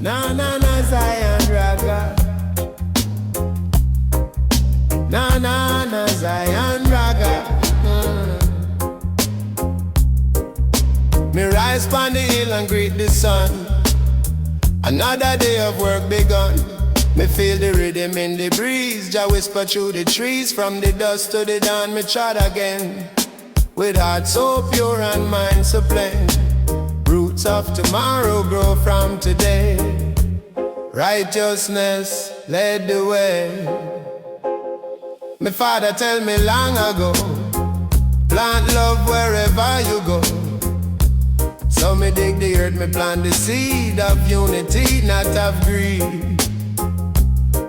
Na na na Zion Raga. Na na na Zion Raga. Me rise from the hill and greet the sun. Another day of work begun. Me feel the rhythm in the breeze. Jah whisper through the trees. From the dusk to the dawn, me trod again. With heart so pure and mind so plain. Roots of tomorrow grow from today. Righteousness led the way. My father tell me long ago, plant love wherever you go. So me dig the earth, me plant the seed of unity, not of greed.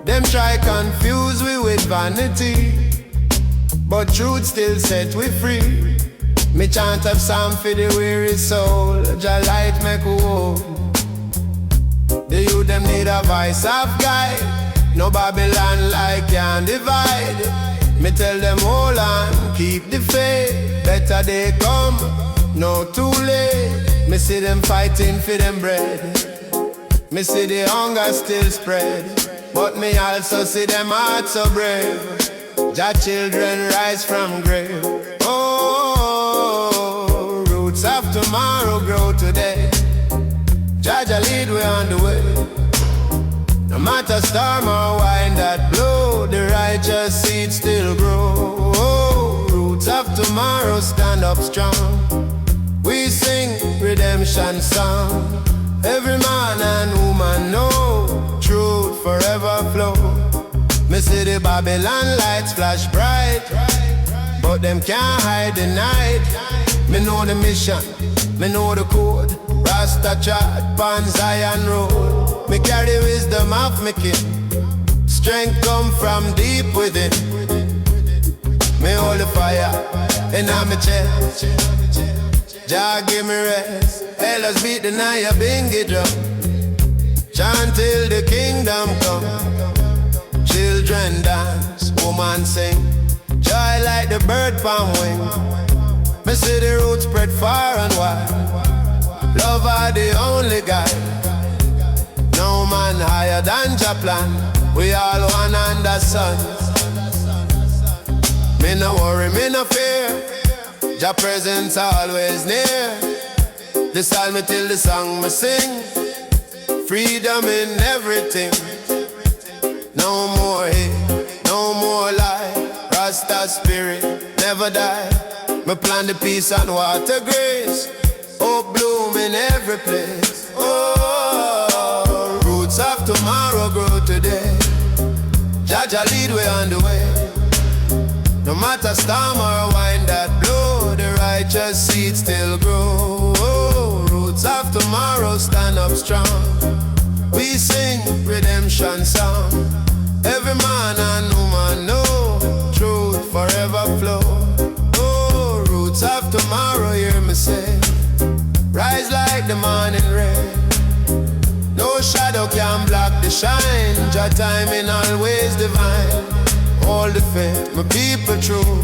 Them try confuse we with vanity, but truth still set we free. Me chant of psalm for the weary soul, Jah light make we whole. The youth them need a voice of guide. No Babylon like can divide. Me tell them hold on, keep the faith. Better they come, no too late. Me see them fighting for them bread. Me see the hunger still spread. But me also see them hearts so brave. Jah children rise from grave. Oh, roots of tomorrow grow today. Jah lead we on the way. No matter storm or wind that blow, the righteous seed still grow. Oh, roots of tomorrow stand up strong. We sing redemption song. Every man and woman know truth forever flow. Me see the Babylon lights flash bright, but them can't hide the night. Me know the mission, me know the code. Rasta chart, pan Zion road. Me carry wisdom of me king. Strength come from deep within. Me hold the fire in my chest. Jah give me rest. Hey, let's beat the Naya bingy drum. Chant till the kingdom come. Children dance, woman sing. Joy like the bird palm wing. Me see the roots spread far and wide. Love are the only guide. No man higher than Jah plan. We all one under sun. Me no worry, me no fear. Jah presence always near. The psalm me till the song me sing. Freedom in everything. No more hate, no more lie. Rasta spirit never die. Me plant the peace and water grace. Hope bloom in every place. Oh, roots of tomorrow grow today. Jah lead way on the way. No matter storm or wind that blow, the righteous seed still grow. Oh, roots of tomorrow stand up strong. We sing redemption song. Every man and woman know truth forever flow. Oh, roots of tomorrow, hear me say. Rise like the morning rain. No shadow can block the shine. Jah timing always divine. All the faith, my people true.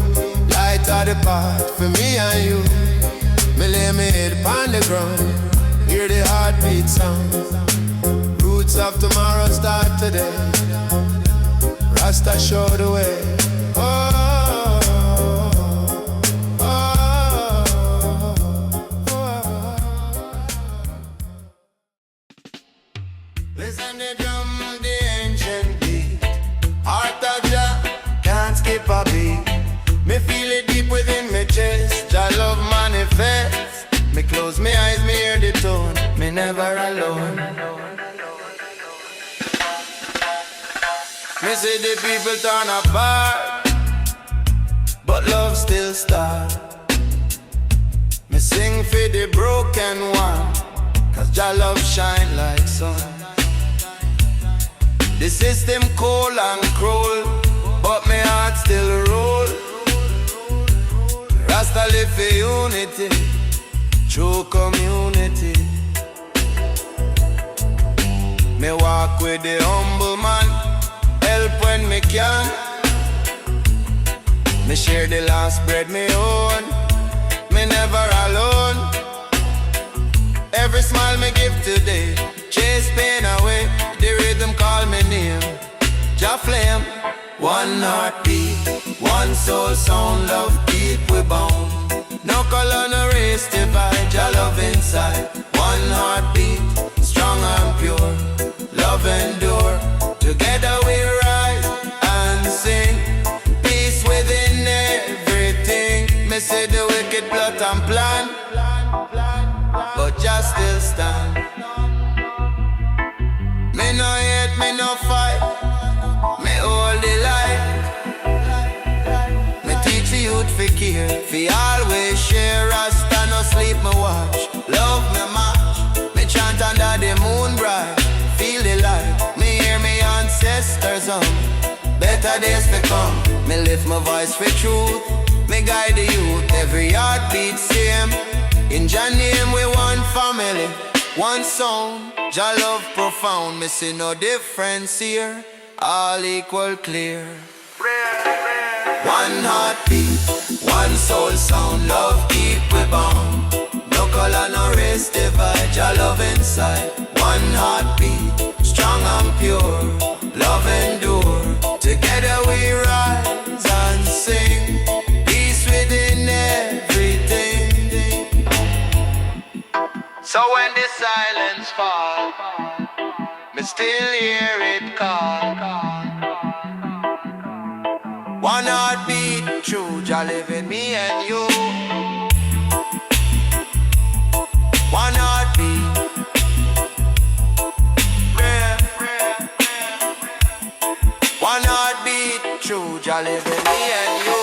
Light of the path for me and you. Me lay me head upon the ground. Hear the heartbeat sound. Roots of tomorrow start today. Rasta show the way. Oh, oh, oh, oh. Listen the drum, the ancient beat. Heart of Jah can't skip a beat. Me feel it deep within my chest. Jah love manifest. Me close my eyes, me hear the tone. Me never alone. Me see the people turn apart, but love still start. Me sing for the broken one, cause Jah love shine like sun. The system cold and cruel, but my heart still roll. Rasta live for unity, true community. Me walk with the humble man, help when me can. Me share the last bread me own, me never alone. Every smile me give today, chase pain away. The rhythm call me name, Jah flame. One heartbeat, one soul sound, love keep we bound. No color, no race divide, Jah love inside. One heartbeat, strong and pure, love endure. Together we rise and sing, peace within everything. Me say the wicked plot and plan, but Jah still stand. Me no hate, me no fight, me hold the light. Me teach the youth fi care, fi always share. Rasta no sleep, me watch, love me match. Me chant under the moon bright, feel the light. Me hear me ancestors better days to come. Me lift my voice for truth, me guide the youth. Every heartbeat same, in Jah name we one family, one sound. Jah love profound, me see no difference here, all equal clear. One heartbeat, one soul sound, love keep we bound. No color, no race divide, Jah love inside. One heartbeat, strong and pure, love endure. Together we rise and sing, peace within everything. So when the silence falls, me still hear it call. One heartbeat, true, Jah live in me and you. One heartbeat, yeah. One heartbeat, true, Jah live in me and you.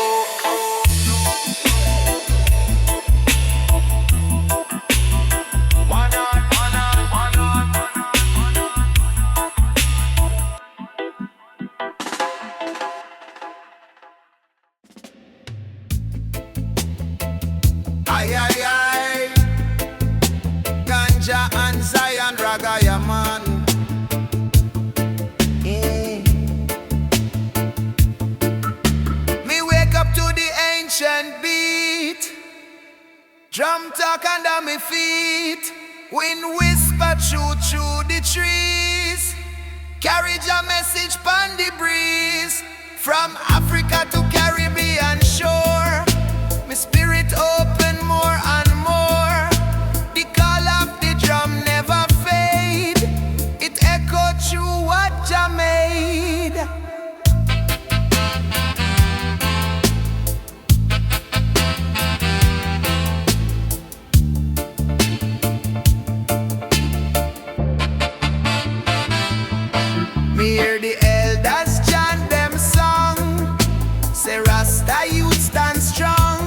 Ay, ay, ay. Ganja and Zion Ragaya man. Me wake up to the ancient beat, drum talk under me feet, wind whisper through the trees, carry a message pon the breeze, from Africa to Caribbean shore. My spirit open more and more. The call of the drum never fade. It echoed through what Jah made. Me hear the elders chant them song, say Rasta youth stand strong.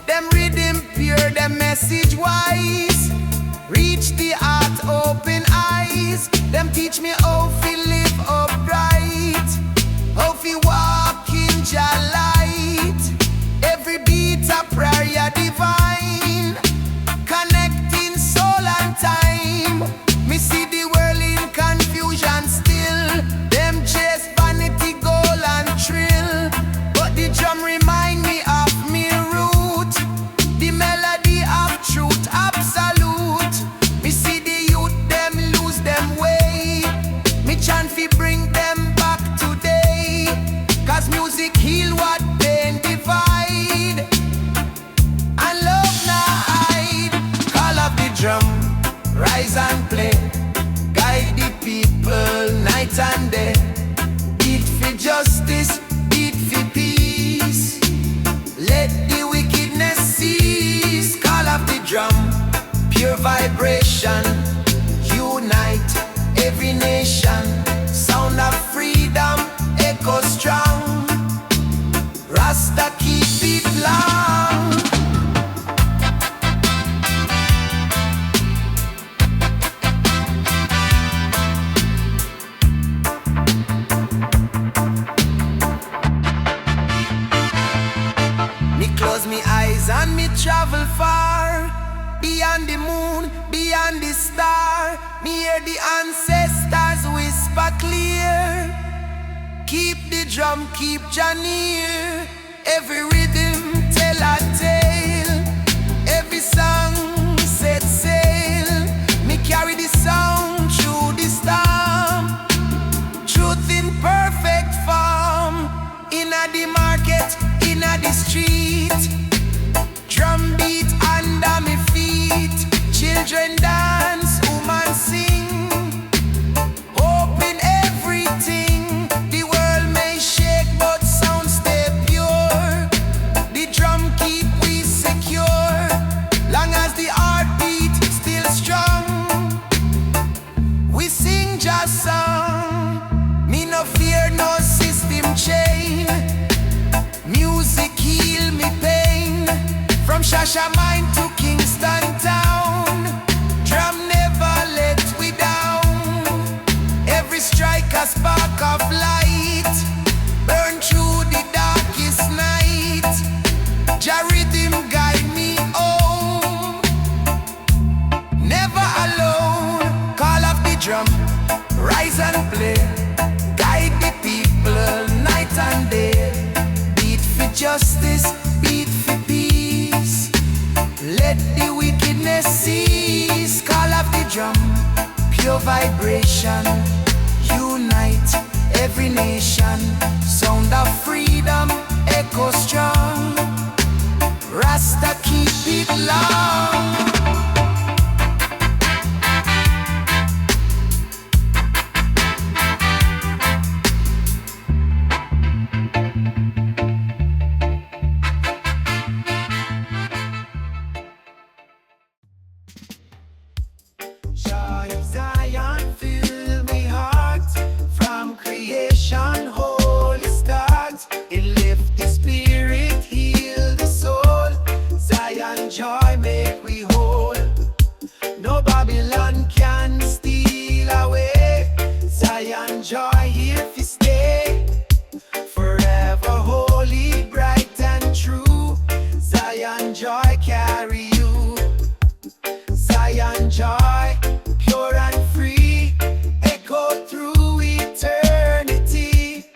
Them rhythm pure, them message wise, reach the heart, open eyes. Them teach me how to live upright, how to walk in Jah light. Every beat a prayer divine, connecting soul and time. Me see the world in confusion still, them chase vanity, goal and thrill, but the drum remind me of me root, the melody of truth absolute. Me see the youth them lose them way, me chant fi bring them back today, cause music heal what pain divide, and love not hide. Call of the drum, rise and play, guide the people night and day. Beat for justice, beat for peace, let the wickedness cease. Call of the drum, pure vibration, unite every nation. Sound of freedom, echo strong, Rasta keep it long. Me close me eyes and me travel far, beyond the moon, beyond the star. Me hear the ancestors whisper clear, keep the drum, keep Jah near. Every rhythm tell a tale, every song set sail. push our mind to Kingston town. Drum never let we down. Every strike a spark of light, burn through the darkest night. Jah rhythm guide me home, never alone. Call of the drum, rise and play. Guide the people night and day. Beat for justice, beat for peace. Let the wickedness cease. Call of the drum, pure vibration. Unite every nation. Sound of freedom, echo strong. Rasta keep it long. Joy of Zion, fill me heart. From creation, holy start. It lift the spirit, heal the soul. Zion joy make we whole. No Babylon can steal away. Zion joy here to stay. Forever holy, bright and true. Zion joy carry you. Zion joy, pure and free, echo through eternity.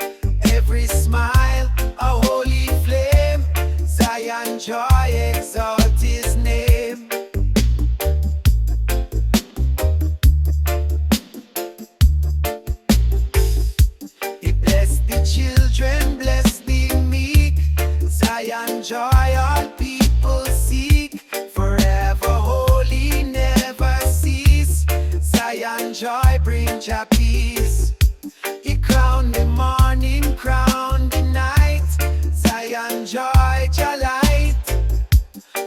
Every smile, a holy flame. Zion joy, exalt his name. He bless the children, bless the meek. Zion joy, all people seek. Forever holy, never cease. Zion joy, bring Jah peace. He crown the morning, crown the night. Zion joy, Jah light.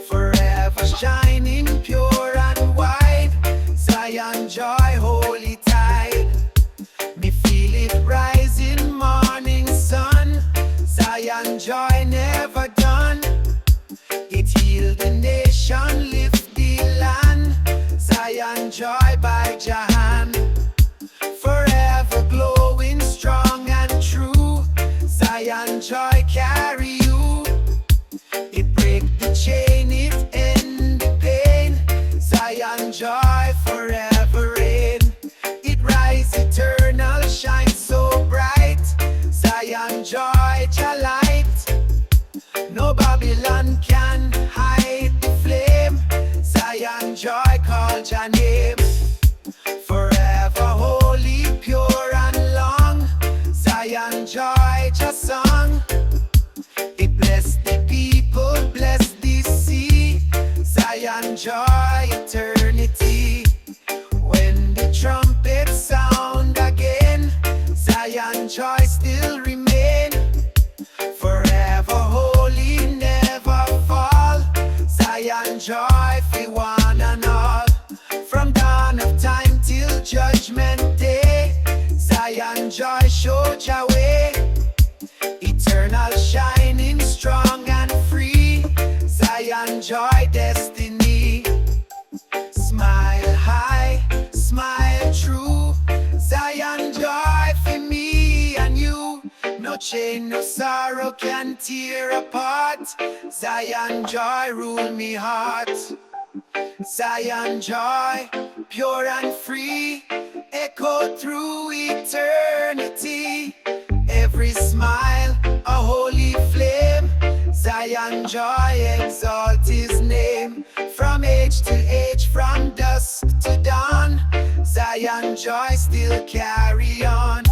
Forever shining, pure and white. Zion joy, holy tide. Me feel it rising, morning sun. Zion joy never done. It heal the nation, lift the land. Zion joy by Jah hand. Forever glowing, strong and true. Zion joy carry you. It break the chain, it end the pain. Zion joy forever reign. It rise eternal, shine so bright. Zion joy, Jah light. No Babylon can hide the flame. Zion joy, call Jah name. Forever holy, pure and long. Zion joy, Jah song. It bless the people, bless the sea. Zion joy, eternity. When the trumpet sound again, Zion joy still remain. Forever holy, never fall. Zion joy for one and all. From dawn of time till judgment day, Zion joy show Jah way. Eternal shining, strong and free. Zion joy destiny. Smile high, smile true. Zion joy for me and you. No chain, no sorrow can tear apart. Zion joy rule me heart. Zion joy, pure and free, echo through eternity. Every smile, a holy flame. Zion joy, exalt his name. From age to age, from dusk to dawn, Zion joy still carry on.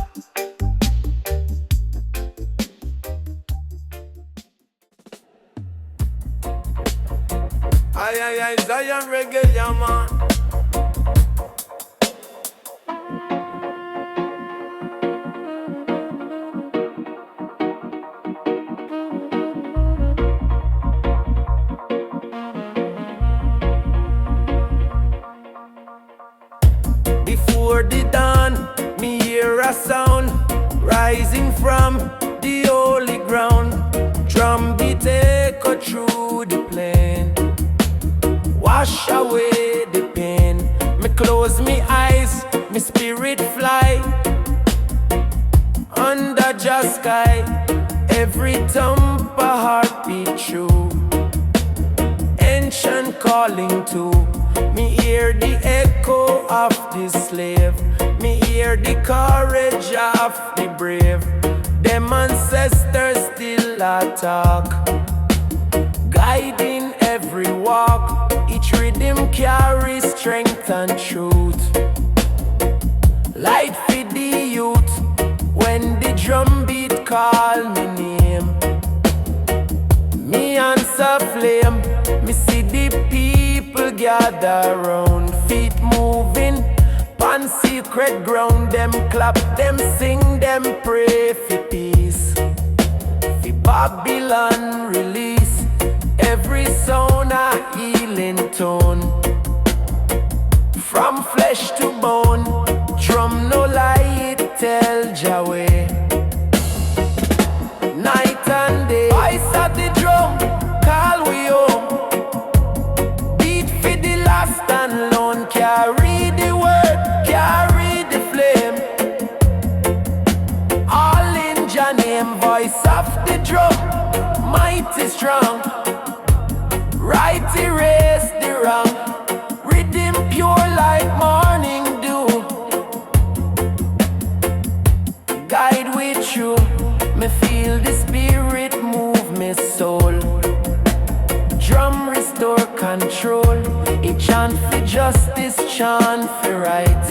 Aye, aye, aye, Zion reggae, yeah, man. Before the dawn, me hear a sound rising from the holy ground. Drum beat echo through the plain. wash away the pain. Me close me eyes, me spirit fly under just sky. Every thump a heartbeat true. Ancient calling to me, hear the echo of the slave. Me hear the courage of the brave. Them ancestors still a talk, guiding every walk. Each rhythm carries strength and truth. Light for the youth when the drum beat call me name. Me answer flame. Me see the people gather round, feet moving on secret ground. Them clap, them sing, them pray for peace. For Babylon release every sound a healing tone. From flesh to bone, drum no lie, it tell Yahweh. Night and day, voice of the drum, call we home. Beat for the last and lone, carry the word, carry the flame. All in Jah name, voice of the drum, mighty strong. Right erase the wrong, rhythm pure like morning dew. Guide with you, me feel the spirit move me soul. Drum restore control, it chant for justice, chant for right.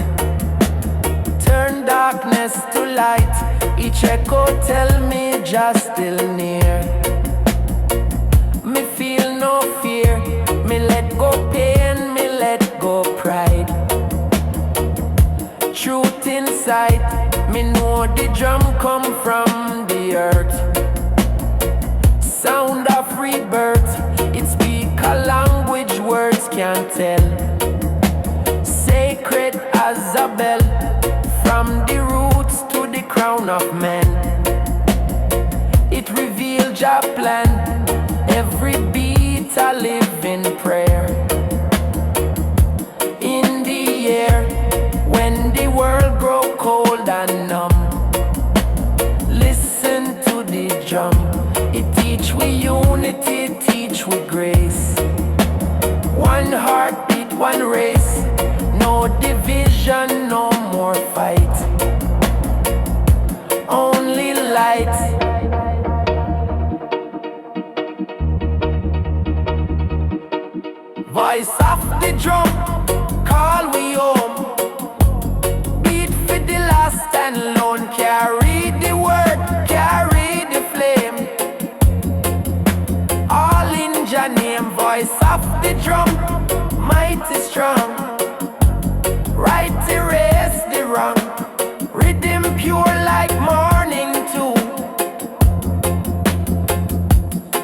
Turn darkness to light, each echo tell me just still near. Me feel no fear, me let go pain, me let go pride. Truth inside, me know the drum come from the earth. Sound of rebirth, it speak a language words can't tell. Sacred as a bell, from the roots to the crown of men. It reveals Jah plan, every beat a living prayer. In the air, when the world grow cold and numb, listen to the drum. It teach we unity, teach we grace. One heartbeat, one race. No division, no more fight. Only light. Voice of the drum, call we home. Beat for the last and lone, carry the word, carry the flame. All in Jah name, voice of the drum, mighty strong. Right erase the wrong, rhythm pure like morning dew.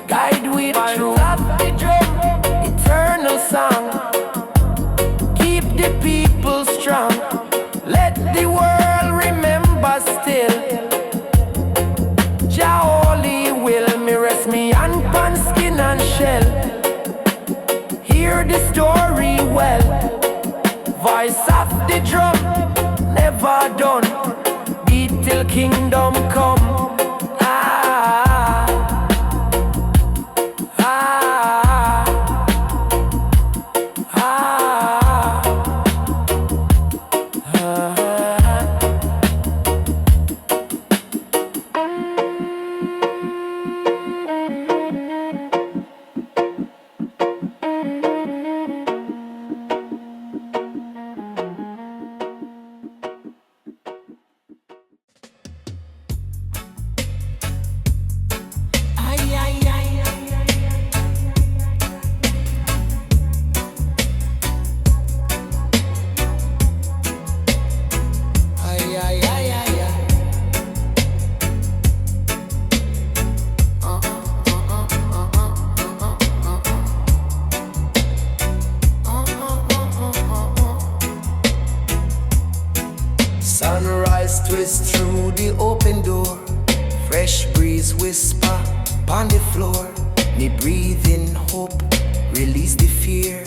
Guide with truth, the drum, eternal song. Keep the people strong, let the world remember still. Jah holy will, me rest me hand pan skin and shell. Hear the story well, voice of the drum, never done. Beat till kingdom come. Ah, ah, ah, ah. Sunrise twist through the open door. Fresh breeze whisper on the floor. Me breathe in hope, release the fear.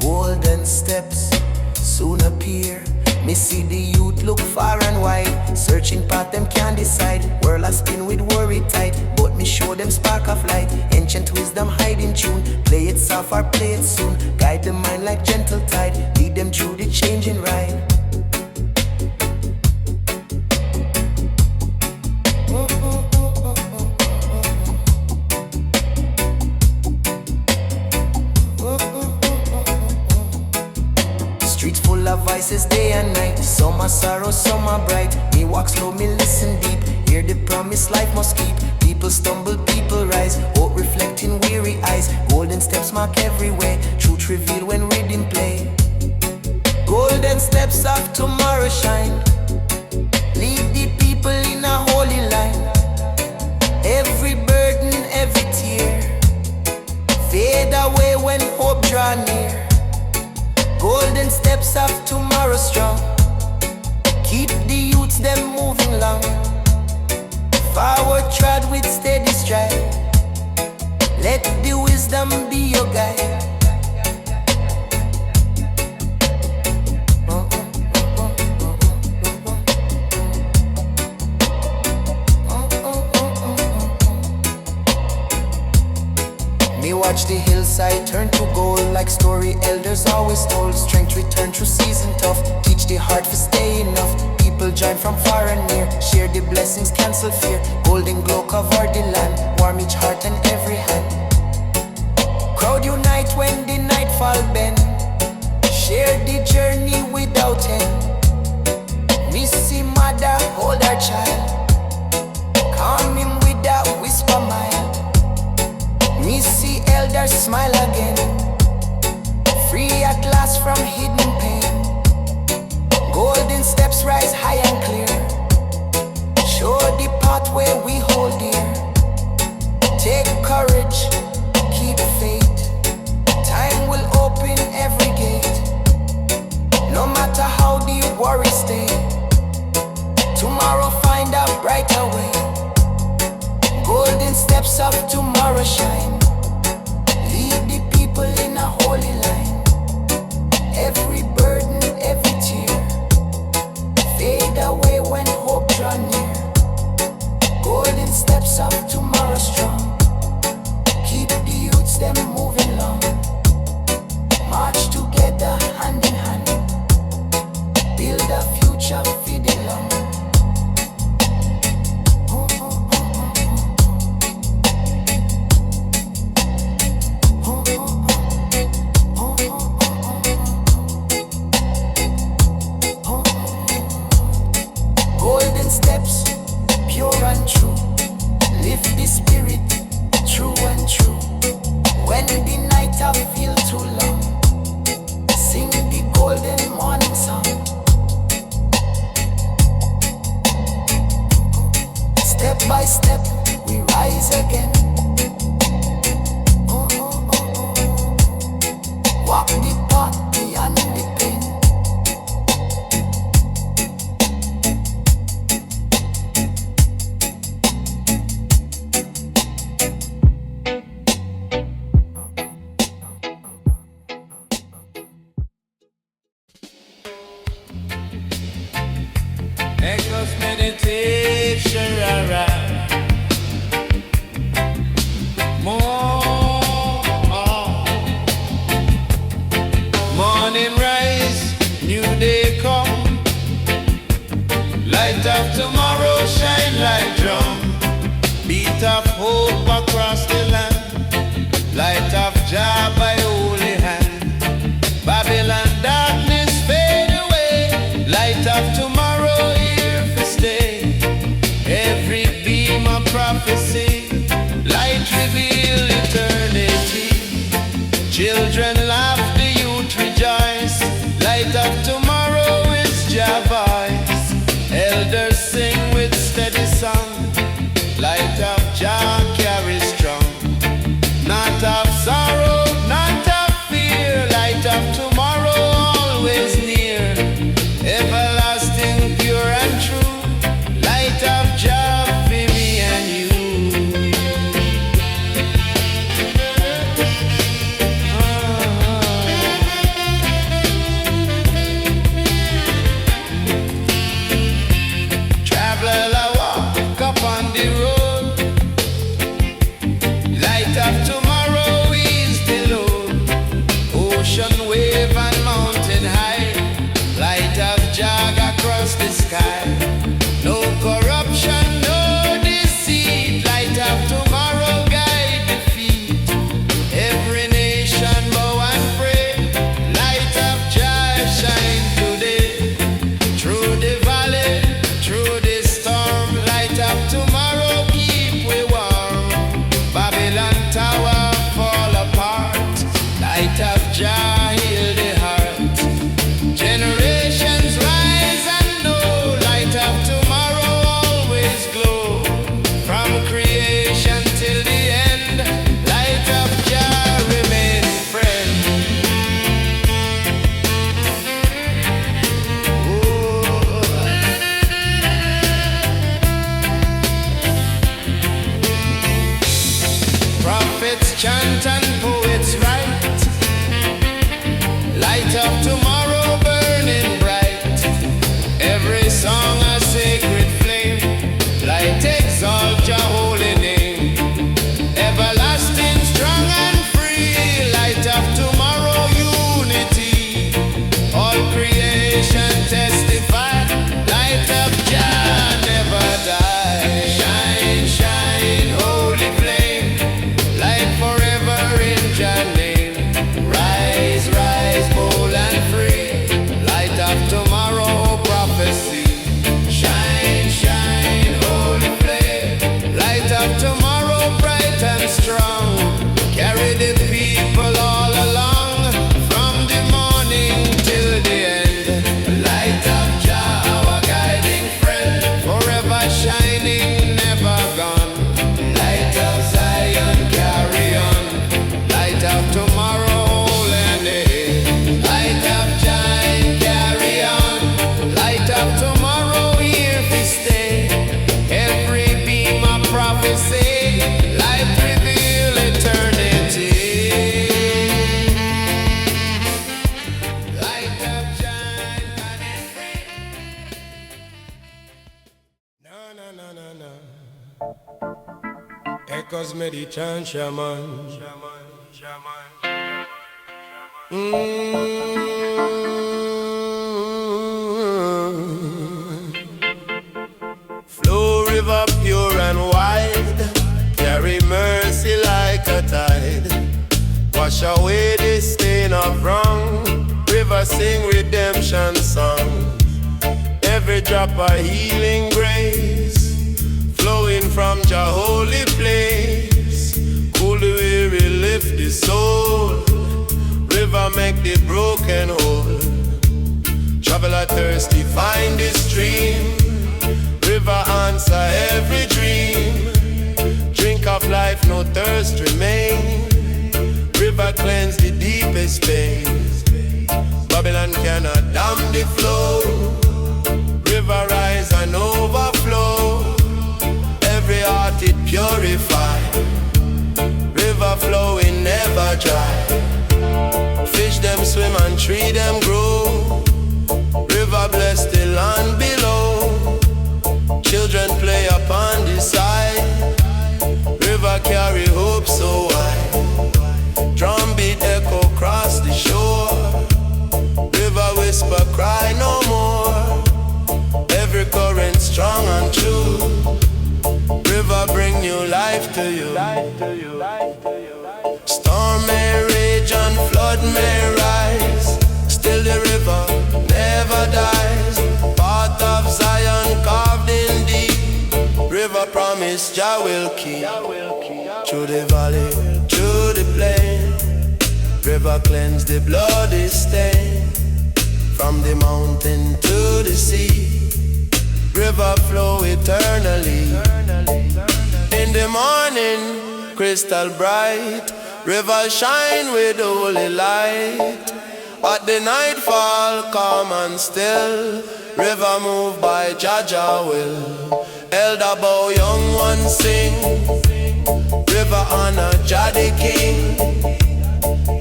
Golden steps soon appear. Me see the youth look far and wide, searching path them can't decide. World a spin with worry tight, but me show them spark of light. Ancient wisdom hide in tune, play it soft or play it soon. Guide the mind like gentle tide, lead them through the changing ride. Streets full of vices day and night, some are sorrow, some are bright. Me walk slow, me listen deep, hear the promise life must keep. People stumble, people rise, hope reflecting weary eyes. Golden steps mark every way, truth reveal when rhythm play. Golden steps of tomorrow shine, lead the people in a holy line. Every burden, every tear, fade away when hope draw near. Golden steps of tomorrow strong, keep the youths them moving long. Forward trod with steady stride, let the wisdom be your guide. Me watch the hillside turn to gold, like story elders always told. Strength return through season tough, teach the heart to stay enough. People join from far and near, share the blessings, cancel fear. Golden glow cover the land, warm each heart and every hand. Crowd unite when the nightfall bend, share the journey without end. Missy mother hold her child, calm him with that whisper mile. Me see elders smile again, free at last from hidden pain. Golden steps rise high and clear, show the pathway we hold dear. Take courage, keep faith, time will open every gate. No matter how the worry stay, tomorrow find a brighter way. Golden steps of tomorrow shine, lead the people in a holy line. Every burden, every tear, fade away when hope draw near. Golden steps of tomorrow strong, keep the youths them moving long. March together hand in hand, build a future feeding long. Golden steps, pure and true, lift the spirit, true and true. When the night I feel too long, sing the golden morning song. Step by step, we rise again. Walk the path beyond the pain. Echoes meditation, morning rise, new day come. Light of tomorrow shine like drum. Beat of hope across the land. Light of Jah by holy hand. Babylon darkness fade away. Light of tomorrow here for stay. Every beam of prophecy, light reveal eternity. Children laugh, the youth rejoice. Light of tomorrow is Jah voice. Elders sing with steady song. Light of Jah carries strong. Not of sorrow, not of fear. Light of tomorrow always near. Everlasting across the sky. No corruption, no deceit. Light of tomorrow, guide the feet. Every nation bow and pray. Light of joy shine today. Through the valley, through the storm. Light of tomorrow, keep we warm. Babylon tower fall apart. Light of joy heal the heart. Generations rise and know. Light of tomorrow always glow. From creation till the end. Light of joy remain friend. Prophets chant and poets write. Light of tomorrow burning bright. Every song a sacred flame. Light exalt your holy name. Everlasting, strong and free. Light of tomorrow unity. All creation testify. Light of Jah never die. Shine, shine, holy flame. Light forever in Jah name. Rise, rise, bold and free. Light of tomorrow prophecy. Shine, shine, holy flame. Light of tomorrow bright and strong. Carry the people all along. From the morning till the end. Light of Jah, our guiding friend. Forever shining, never gone. Light of Zion, carry on. Light of tomorrow, hold and aid. Light of Jah, carry on. Light of tomorrow, here we stay. Every beam of prophecy. Light reveal eternity. Light of Jah, God is free. No, no, no, no, no. Echoes me the chant, shaman. Flow river pure and wide, carry mercy like a tide. Wash away the stain of wrong. River sing redemption song. Every drop a healing grace, flowing from Jah holy place. Cool the weary, lift the soul. River make the broken whole. Traveler thirsty, find the stream. River answer every dream. Drink of life, no thirst remain. River cleanse the deepest pain. Babylon cannot dam the flow. River rise and overflow. Every heart it purify. River flowing never dry. Fish them swim and tree them grow. River bless the land below. Children play upon the side. River carry hope so wide. Drumbeat echo cross the shore. River whisper cry no more. Every current strong and true. River bring new life to you. Storm may rage and flood may rise. Still the river never dies. Path of Zion carved in deep. River promise Jah will keep. Through the valley, through the plain. River cleanse the bloody stain. From the mountain to the sea. River flow eternally. In the morning, crystal bright. River shine with holy light. At the nightfall, calm and still. River move by Jah will. Elder bow, young one sing. River honor Jah the King.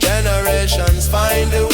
Generations find the